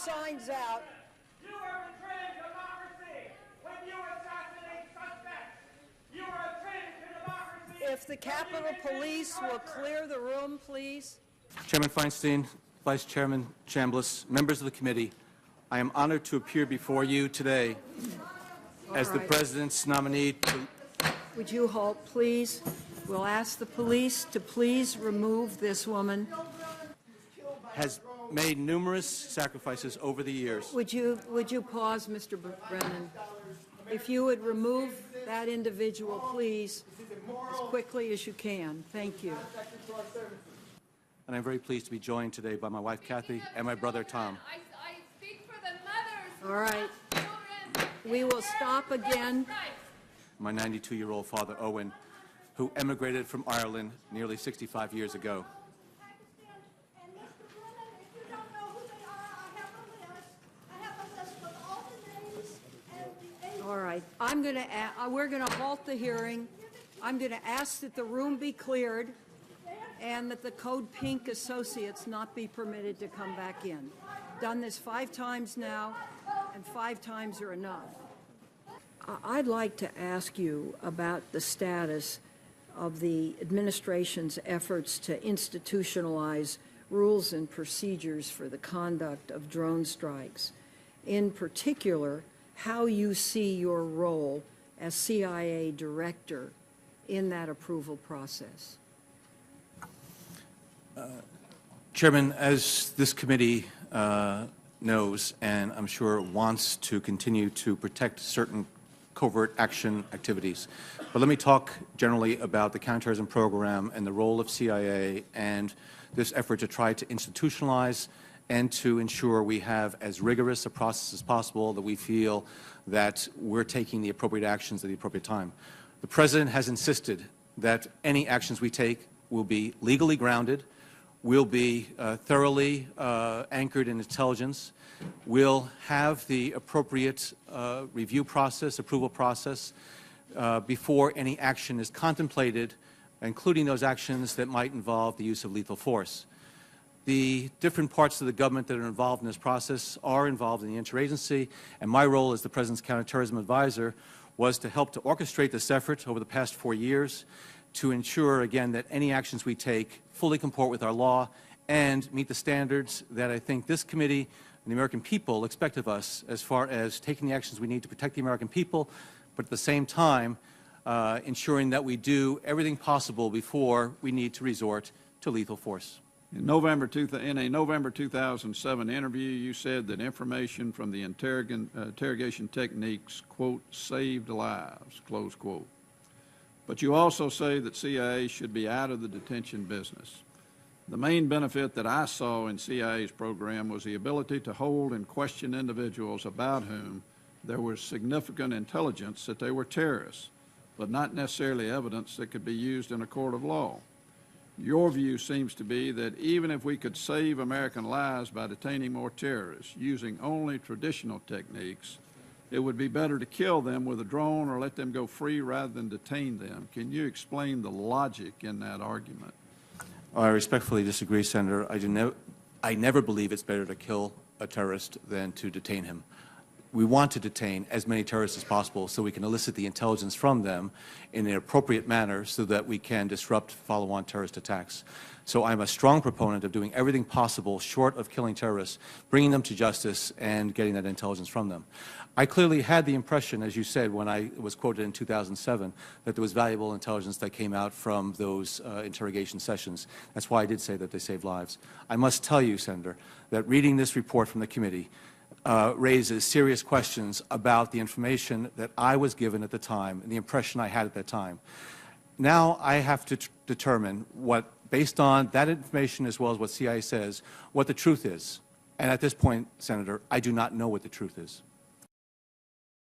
signs out. You are betraying democracy when you assassinate suspects. You are betraying democracy. If the Capitol Police will clear the room, please. Chairman Feinstein, Vice Chairman Chambliss, members of the committee, I am honored to appear before you today as the President's nominee to... Would you halt, please? We'll ask the police to please remove this woman. Has made numerous sacrifices over the years. Would you pause, Mr. Brennan? If you would remove that individual, please, as quickly as you can. Thank you. And I'm very pleased to be joined today by my wife, Kathy, and my brother, Tom. I speak for the mothers. All right. We will stop again. My 92-year-old father, Owen, who emigrated from Ireland nearly 65 years ago. All right. We're going to halt the hearing. I'm going to ask that the room be cleared and that the Code Pink associates not be permitted to come back in. Done this 5 times now, and 5 times are enough. I'd like to ask you about the status of the administration's efforts to institutionalize rules and procedures for the conduct of drone strikes. In particular, how you see your role as CIA director in that approval process. Chairman, as this committee knows, and I'm sure wants to continue to protect certain covert action activities. But let me talk generally about the counterterrorism program and the role of CIA and this effort to try to institutionalize and to ensure we have as rigorous a process as possible, that we feel that we're taking the appropriate actions at the appropriate time. The President has insisted that any actions we take will be legally grounded, will be thoroughly anchored in intelligence, will have the appropriate review process, approval process, before any action is contemplated, including those actions that might involve the use of lethal force. The different parts of the government that are involved in this process are involved in the interagency, and my role as the President's counterterrorism advisor was to help to orchestrate this effort over the past 4 years to ensure, again, that any actions we take fully comport with our law and meet the standards that I think this committee and the American people expect of us as far as taking the actions we need to protect the American people, but at the same time ensuring that we do everything possible before we need to resort to lethal force. In a November 2007 interview, you said that information from the interrogation techniques, quote, saved lives, close quote. But you also say that CIA should be out of the detention business. The main benefit that I saw in CIA's program was the ability to hold and question individuals about whom there was significant intelligence that they were terrorists, but not necessarily evidence that could be used in a court of law. Your view seems to be that even if we could save American lives by detaining more terrorists using only traditional techniques, it would be better to kill them with a drone or let them go free rather than detain them. Can you explain the logic in that argument? I respectfully disagree, Senator. I never believe it's better to kill a terrorist than to detain him. We want to detain as many terrorists as possible so we can elicit the intelligence from them in an appropriate manner so that we can disrupt follow-on terrorist attacks. So I'm a strong proponent of doing everything possible short of killing terrorists, bringing them to justice and getting that intelligence from them. I clearly had the impression, as you said, when I was quoted in 2007, that there was valuable intelligence that came out from those interrogation sessions. That's why I did say that they saved lives. I must tell you, Senator, that reading this report from the committee raises serious questions about the information that I was given at the time and the impression I had at that time. Now I have to determine what, based on that information as well as what CIA says, what the truth is. And at this point, Senator, I do not know what the truth is.